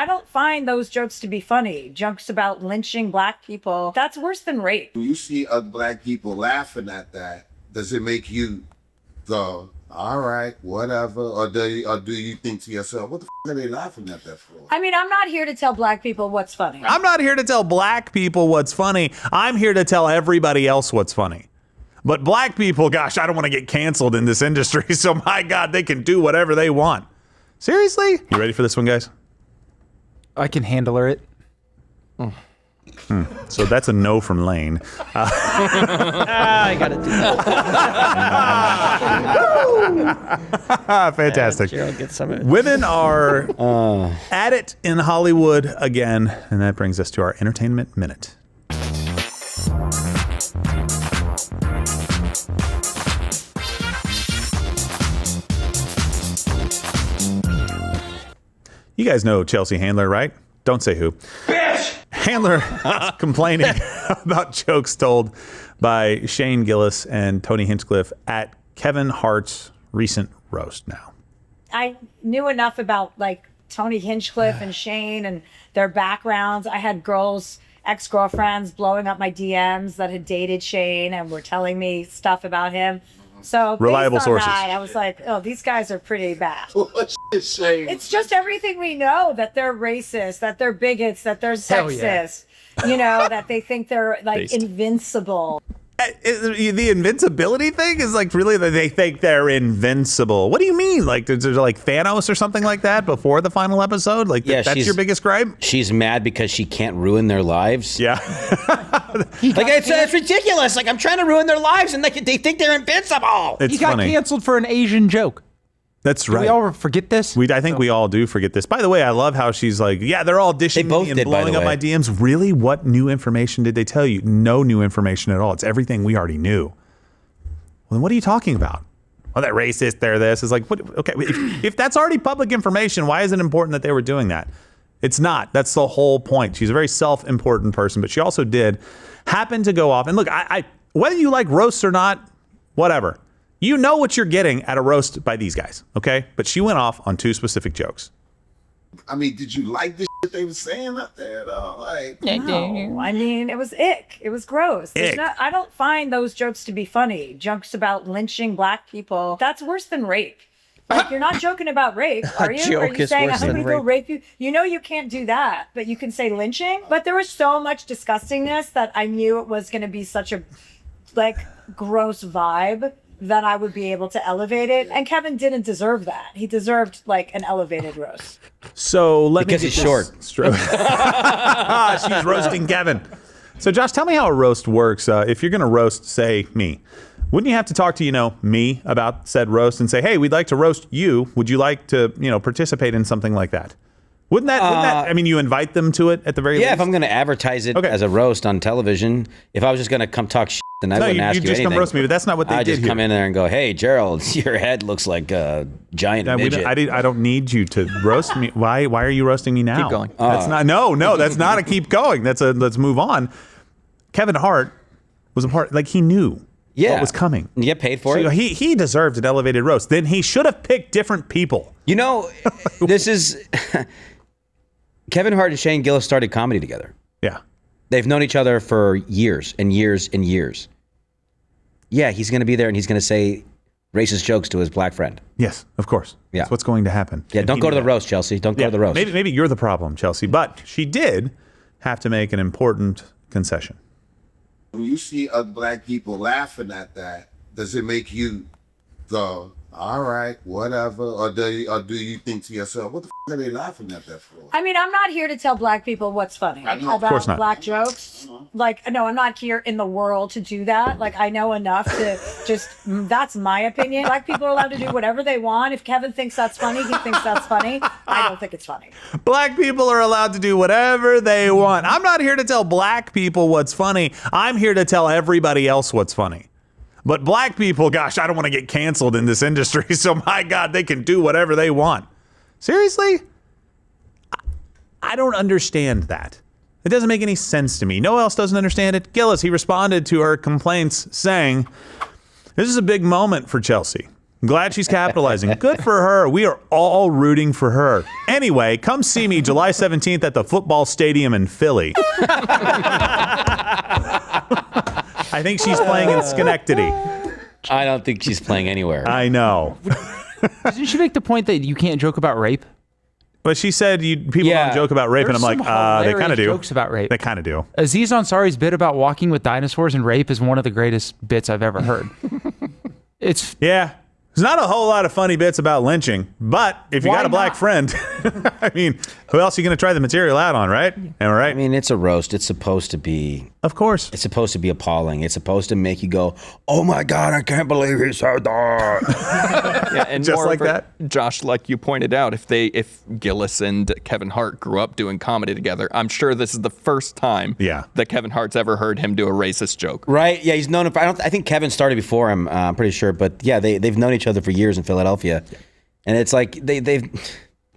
I don't find those jokes to be funny. Jokes about lynching black people, that's worse than rape. When you see other black people laughing at that, does it make you go, all right, whatever? Or do you think to yourself, what the f*** are they laughing at that for? I mean, I'm not here to tell black people what's funny. I'm not here to tell black people what's funny. I'm here to tell everybody else what's funny. But black people, gosh, I don't want to get canceled in this industry. So my God, they can do whatever they want. Seriously? You ready for this one, guys? I can handle it. So that's a no from Lane. I gotta do that. Fantastic. Gerald gets some of it. Women are at it in Hollywood again, and that brings us to our entertainment minute. You guys know Chelsea Handler, right? Don't say who. Bitch! Handler is complaining about jokes told by Shane Gillis and Tony Hinchcliffe at Kevin Hart's recent roast now. I knew enough about like Tony Hinchcliffe and Shane and their backgrounds. I had girls, ex-girlfriends blowing up my DMs that had dated Shane and were telling me stuff about him. So Reliable based on sources. that, I was like, oh, these guys are pretty bad. What is saying? It's just everything we know, that they're racist, that they're bigots, that they're sexist, you know, that they think they're like invincible. The invincibility thing is like really that they think they're invincible. What do you mean? Like there's like Thanos or something like that before the final episode? Like that's your biggest gripe? She's mad because she can't ruin their lives. Yeah. Like it's ridiculous. Like I'm trying to ruin their lives and they think they're invincible. It's He got funny. canceled for an Asian joke. That's Do right. we all forget this? I think we all do forget this. By the way, I love how she's like, yeah, they're all dishing They both me and did, by blowing the up way. my DMs. Really? What new information did they tell you? No new information at all. It's everything we already knew. Well, then what are you talking about? Oh, they're racist, they're this. It's like, what? Okay, if that's already public information, why is it important that they were doing that? It's not. That's the whole point. She's a very self-important person, but she also did happen to go off. And look, I whether you like roasts or not, whatever. You know what you're getting at a roast by these guys, okay? But she went off on two specific jokes. I mean, did you like the shit they were saying up there, though? Like, No, I mean, it was ick. It was gross. Ick. I don't find those jokes to be funny. Jokes about lynching black people, that's worse than rape. Like, you're not joking about rape, are you? joke Are you is saying worse I'm than going to go rape. rape you? You know you can't do that, but you can say lynching. But there was so much disgustingness that I knew it was going to be such a, like, gross vibe that I would be able to elevate it. And Kevin didn't deserve that. He deserved, like, an elevated roast. So Because he's short. She's roasting Kevin. So Josh, tell me how a roast works. If you're going to roast, say, me, wouldn't you have to talk to, me about said roast and say, hey, we'd like to roast you. Would you like to, participate in something like that? Wouldn't that, I mean, you invite them to it at the very least? Yeah, if I'm going to advertise it Okay. as a roast on television, if I was just going to come talk shit, then I wouldn't ask you just anything. come roast me, but that's not what they I did just here. come in there and go, hey, Gerald, your head looks like a giant midget. I don't need you to roast me. Why are you roasting me now? Keep going. That's not. No, that's not a keep going. That's a let's move on. Kevin Hart was a part. Like he knew what was coming. You get paid for So it. he deserved an elevated roast. Then he should have picked different people. This is Kevin Hart and Shane Gillis started comedy together. Yeah. They've known each other for years and years and years. Yeah, he's going to be there and he's going to say racist jokes to his black friend. Yes, of course. Yeah. That's what's going to happen. Yeah, And don't he go to knew the that. roast, Chelsea. Don't go to the roast. Maybe you're the problem, Chelsea. But she did have to make an important concession. when you see other black people laughing at that, does it make you go, all right, whatever? Or do you think to yourself, what the f*** are they laughing at that for? I mean, I'm not here to tell black people what's funny I know. Of about course not. black jokes. Like, no, I'm not here in the world to do that. Like, I know enough to just, that's my opinion. Black people are allowed to do whatever they want. If Kevin thinks that's funny, he thinks that's funny. I don't think it's funny. Black people are allowed to do whatever they want. I'm not here to tell black people what's funny. I'm here to tell everybody else what's funny. But black people, gosh, I don't want to get canceled in this industry. So my God, they can do whatever they want. Seriously? I don't understand that. It doesn't make any sense to me. No one else doesn't understand it. Gillis, he responded to her complaints saying, this is a big moment for Chelsea. Glad she's capitalizing. Good for her. We are all rooting for her. Anyway, come see me July 17th at the football stadium in Philly. I think she's playing in Schenectady. I don't think she's playing anywhere. I know. Didn't she make the point that you can't joke about rape? But she said people don't joke about rape, and I'm like, they kind of do. Jokes about rape. They kind of do. Aziz Ansari's bit about walking with dinosaurs and rape is one of the greatest bits I've ever heard. It's Yeah. There's not a whole lot of funny bits about lynching, but if you Why got a black not? friend, I mean, who else are you going to try the material out on, right? Am I right? I mean, it's a roast. It's supposed to be. Of course. It's supposed to be appalling. It's supposed to make you go, "Oh my God, I can't believe he said that." Yeah, and Just like moreover, that? Josh, like you pointed out, if Gillis and Kevin Hart grew up doing comedy together, I'm sure this is the first time that Kevin Hart's ever heard him do a racist joke. Right? Yeah, he's known him. I think Kevin started before him. I'm pretty sure, but yeah, they've known each other for years in Philadelphia, and it's like they've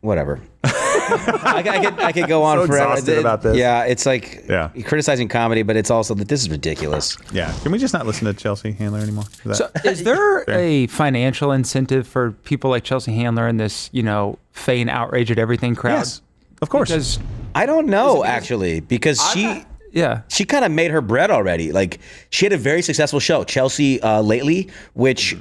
whatever. I could go on So forever. exhausted about this. Yeah, it's like criticizing comedy, but it's also that this is ridiculous. Yeah. Can we just not listen to Chelsea Handler anymore? Is there a financial incentive for people like Chelsea Handler and this, feign outrage at everything crowd? Yes, of course. Because I don't know actually, because she kind of made her bread already. Like, she had a very successful show, Chelsea Lately, which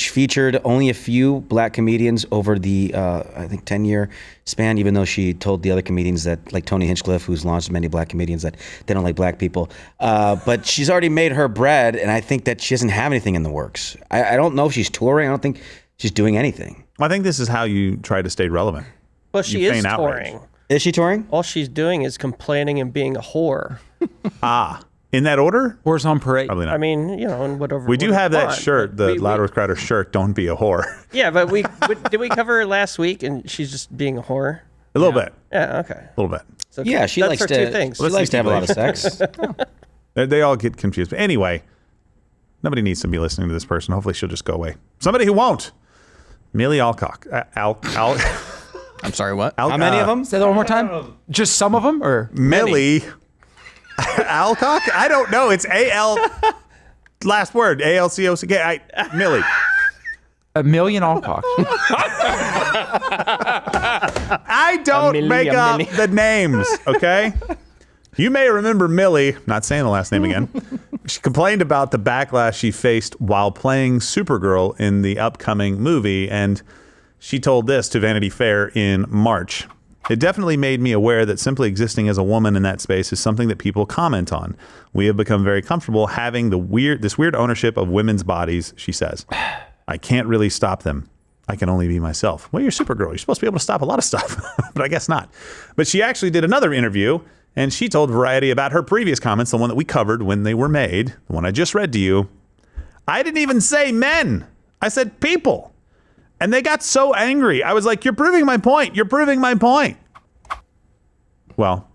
featured only a few black comedians over the I think 10-year span. Even though she told the other comedians that, like Tony Hinchcliffe, who's launched many black comedians, that they don't like black people. But she's already made her bread, and I think that she doesn't have anything in the works. I don't know if she's touring. I don't think she's doing anything. I think this is how you try to stay relevant. Well, she You is feign outrage. touring. Is she touring? All she's doing is complaining and being a whore. In that order? Whores on parade. Probably not. I mean, and whatever. We do have that shirt, the We- Louder with Crowder shirt, "Don't be a whore." Yeah, but did we cover her last week? And she's just being a whore. A little bit. Yeah. Okay. A little bit. So Yeah, she that's likes her to. two things. She likes to have a lot of sex. They all get confused. But anyway, nobody needs to be listening to this person. Hopefully she'll just go away. Somebody who won't. Milly Alcock. I'm sorry, what? How many of them? Say that one more time. Just some of them, or Milly Alcock? I don't know. It's A-L, last word, A-L-C-O-C-K. Milly. a million Alcocks? I don't make up the names, okay? You may remember Milly, not saying the last name again. She complained about the backlash she faced while playing Supergirl in the upcoming movie, and she told this to Vanity Fair in March. "It definitely made me aware that simply existing as a woman in that space is something that people comment on. We have become very comfortable having this weird ownership of women's bodies," she says. "I can't really stop them. I can only be myself." Well, you're Supergirl. You're supposed to be able to stop a lot of stuff, but I guess not. But she actually did another interview, and she told Variety about her previous comments, the one that we covered when they were made, the one I just read to you. "I didn't even say men. I said people. And they got so angry. I was like, you're proving my point. You're proving my point." Well,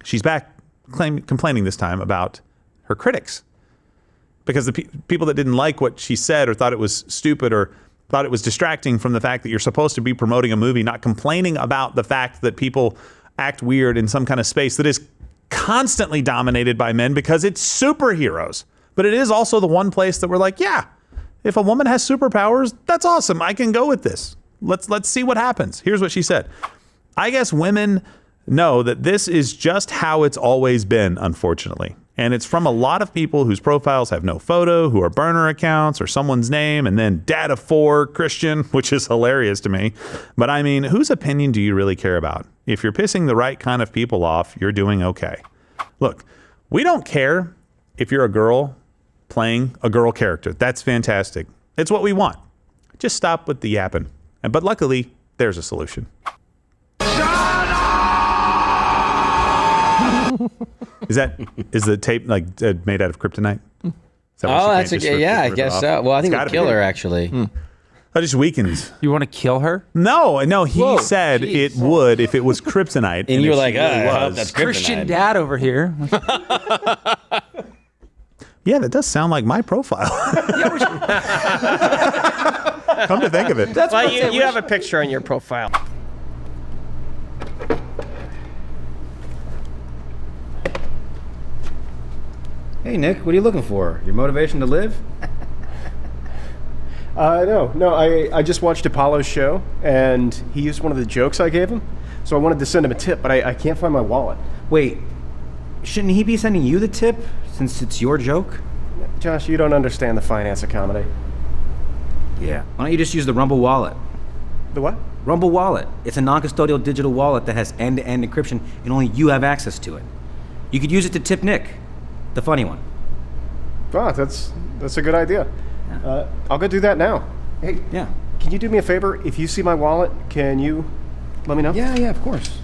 she's back complaining this time about her critics. Because the people that didn't like what she said or thought it was stupid or thought it was distracting from the fact that you're supposed to be promoting a movie, not complaining about the fact that people act weird in some kind of space that is constantly dominated by men because it's superheroes. But it is also the one place that we're like, yeah, if a woman has superpowers, that's awesome. I can go with this. Let's see what happens. Here's what she said. "I guess women know that this is just how it's always been, unfortunately. And it's from a lot of people whose profiles have no photo, who are burner accounts or someone's name, and then data for Christian," which is hilarious to me. But I mean, whose opinion do you really care about? If you're pissing the right kind of people off, you're doing okay. Look, we don't care if you're a girl playing a girl character. That's fantastic. It's what we want. Just stop with the yapping. But luckily, there's a solution. Is the tape like made out of kryptonite? Is that why she Oh, can't that's just okay. Yeah, I rip it guess off? so. Well, I think It's it would gotta kill be. her, actually. That just weakens. You want to kill her? No, he Whoa, said jeez. it would if it was kryptonite. And you're if like, she really I hope was. that's Christian kryptonite. dad over here. Yeah, that does sound like my profile. Come to think of it. That's Well, what I'm saying. you have a picture on your profile. Hey, Nick, what are you looking for? Your motivation to live? No. I just watched Apollo's show, and he used one of the jokes I gave him, so I wanted to send him a tip, but I can't find my wallet. Wait, shouldn't he be sending you the tip since it's your joke? Josh, you don't understand the finance of comedy. Yeah. Why don't you just use the Rumble wallet? The what? Rumble Wallet. It's a non-custodial digital wallet that has end-to-end encryption, and only you have access to it. You could use it to tip Nick, the funny one. Ah, that's a good idea. Yeah. I'll go do that now. Hey, yeah. Can you do me a favor? If you see my wallet, can you let me know? Yeah, of course.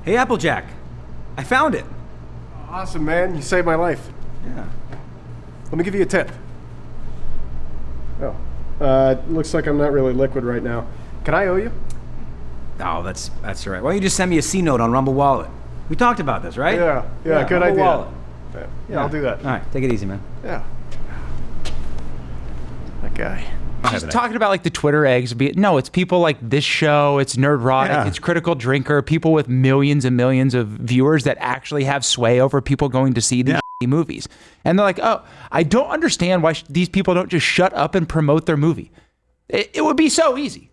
Hey, Applejack. I found it. Awesome, man. You saved my life. Yeah. Let me give you a tip. Oh. Looks like I'm not really liquid right now. Can I owe you? Oh, that's all right. Why don't you just send me a C note on Rumble Wallet? We talked about this, right? Yeah, good Rumble idea. Wallet. Yeah, I'll do that. All right, take it easy, man. Yeah. That guy. She's talking about like the Twitter eggs. No, it's people like this show. It's Nerdrotic. It's Critical Drinker. People with millions and millions of viewers that actually have sway over people going to see these movies. And they're like, oh, I don't understand why these people don't just shut up and promote their movie. It would be so easy.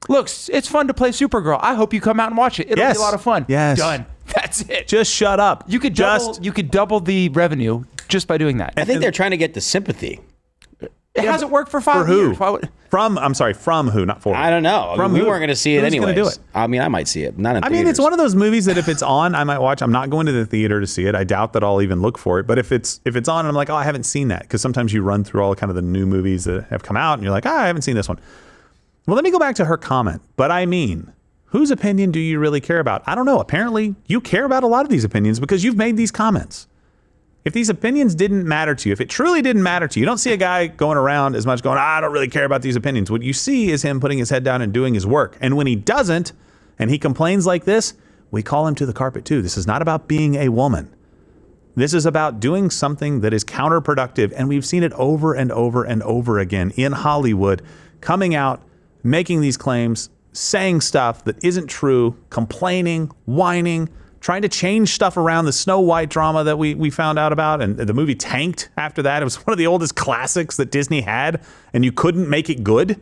Look, it's fun to play Supergirl. I hope you come out and watch it. It'll be a lot of fun. Yes. Done. That's it. Just shut up. You could double the revenue just by doing that. I think they're trying to get the sympathy. It hasn't worked for 5 years. From who, not for. I don't know. We weren't going to see it anyways. Who's going to do it? I mean, I might see it. Not in I theaters. mean, it's one of those movies that if it's on, I might watch. I'm not going to the theater to see it. I doubt that I'll even look for it. But if it's on and I'm like, oh, I haven't seen that. Because sometimes you run through all kind of the new movies that have come out and you're like, I haven't seen this one. Well, let me go back to her comment. But I mean, whose opinion do you really care about? I don't know. Apparently, you care about a lot of these opinions because you've made these comments. If these opinions didn't matter to you, if it truly didn't matter to you, you don't see a guy going around as much going, I don't really care about these opinions. What you see is him putting his head down and doing his work. And when he doesn't, and he complains like this, we call him to the carpet too. This is not about being a woman. This is about doing something that is counterproductive. And we've seen it over and over and over again in Hollywood, coming out, making these claims, saying stuff that isn't true, complaining, whining, trying to change stuff around. The Snow White drama that we found out about, and the movie tanked after that. It was one of the oldest classics that Disney had, and you couldn't make it good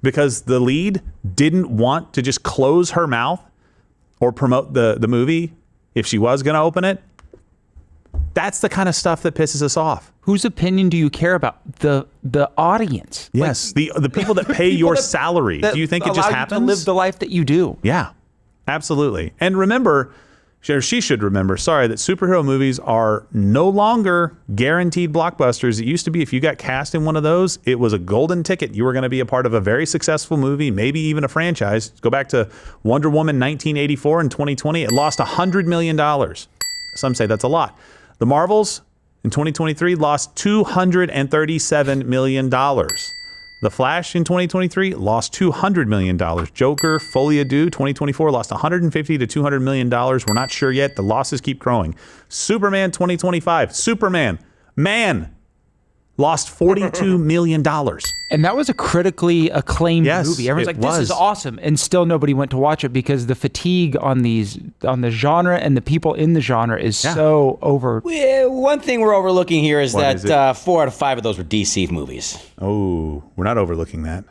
because the lead didn't want to just close her mouth or promote the movie if she was going to open it. That's the kind of stuff that pisses us off. Whose opinion do you care about? The audience. Yes, like, the people that pay your salary. Do you think it just happens? To live the life that you do. Yeah, absolutely. And remember, she should remember, that superhero movies are no longer guaranteed blockbusters. It used to be if you got cast in one of those, it was a golden ticket. You were going to be a part of a very successful movie, maybe even a franchise. Go back to Wonder Woman 1984 and 2020. It lost $100 million. Some say that's a lot. The Marvels in 2023 lost $237 million. The Flash in 2023 lost $200 million. Joker, Folie à Deux, 2024 lost $150 to $200 million. We're not sure yet. The losses keep growing. Superman 2025, Man, lost $42 million. And that was a critically acclaimed movie. Everyone's like, this is awesome. And still nobody went to watch it because the fatigue on the genre and the people in the genre is so over. One thing we're overlooking here is that 4 out of 5 of those were DC movies. Oh, we're not overlooking that.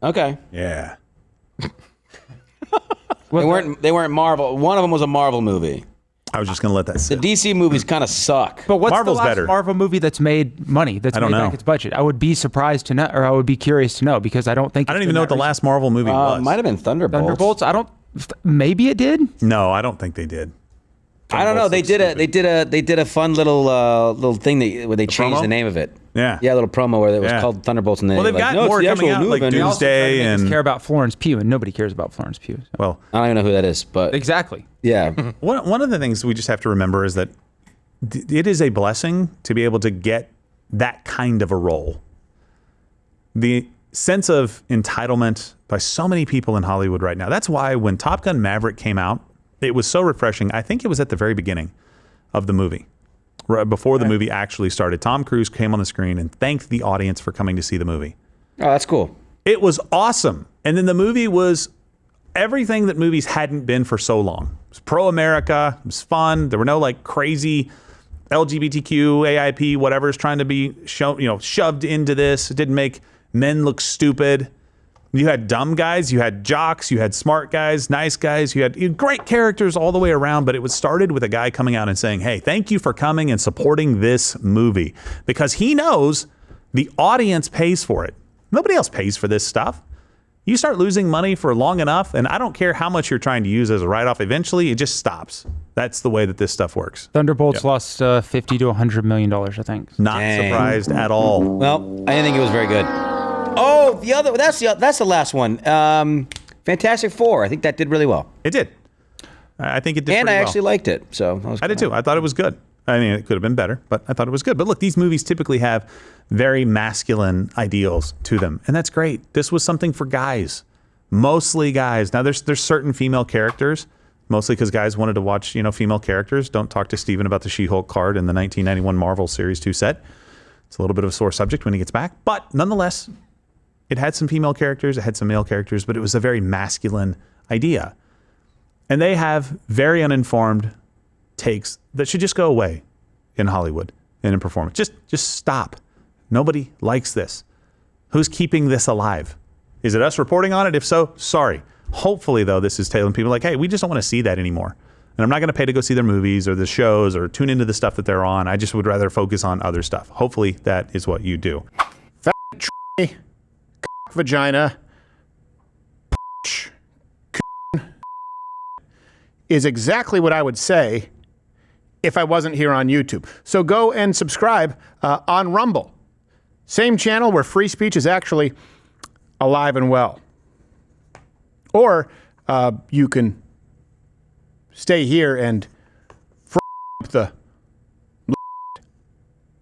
Okay. Yeah. They weren't Marvel. One of them was a Marvel movie. I was just going to let that sit. The DC movies kind of suck. But what's Marvel's the last better. Marvel movie that's made money, that's made back its budget? I would be surprised to know, or I would be curious to know, because I don't think... I don't even know what the last Marvel movie was. Might have been Thunderbolts. Maybe it did? No, I don't think they did. I don't know. They did a fun little thing where they changed the name of it. Yeah, a little promo where it was called Thunderbolts, and they've got more coming out, like Doomsday, and care about Florence Pugh, and nobody cares about Florence Pugh. So. Well, I don't even know who that is, but exactly. Yeah. One of the things we just have to remember is that it is a blessing to be able to get that kind of a role. The sense of entitlement by so many people in Hollywood right now. That's why when Top Gun Maverick came out, it was so refreshing. I think it was at the very beginning of the movie, right before the movie actually started. Tom Cruise came on the screen and thanked the audience for coming to see the movie. Oh, that's cool. It was awesome. And then the movie was everything that movies hadn't been for so long. It was pro-America. It was fun. There were no like crazy LGBTQ, AIP, whatever's trying to be shoved into this. It didn't make men look stupid. You had dumb guys, you had jocks, you had smart guys, nice guys, you had great characters all the way around, but it was started with a guy coming out and saying, hey, thank you for coming and supporting this movie, because he knows the audience pays for it. Nobody else pays for this stuff. You start losing money for long enough, and I don't care how much you're trying to use as a write-off, eventually it just stops. That's the way that this stuff works. Thunderbolts lost $50 to $100 million, I think. Not surprised at all. Well, I didn't think it was very good. Oh, that's the last one. Fantastic Four. I think that did really well. It did. I think it did. And pretty I well. actually liked it. So I did too. I thought it was good. I mean, it could have been better, but I thought it was good. But look, these movies typically have very masculine ideals to them, and that's great. This was something for guys, mostly guys. Now, there's certain female characters, mostly because guys wanted to watch female characters. Don't talk to Steven about the She-Hulk card in the 1991 Marvel Series 2 set. It's a little bit of a sore subject when he gets back, but nonetheless, it had some female characters, it had some male characters, but it was a very masculine idea. And they have very uninformed takes that should just go away in Hollywood and in performance. Just stop. Nobody likes this. Who's keeping this alive? Is it us reporting on it? If so, sorry. Hopefully, though, this is telling people like, hey, we just don't want to see that anymore. And I'm not going to pay to go see their movies or the shows or tune into the stuff that they're on. I just would rather focus on other stuff. Hopefully, that is what you do. Vagina is exactly what I would say if I wasn't here on YouTube. So go and subscribe on Rumble. Same channel where free speech is actually alive and well. Or you can stay here and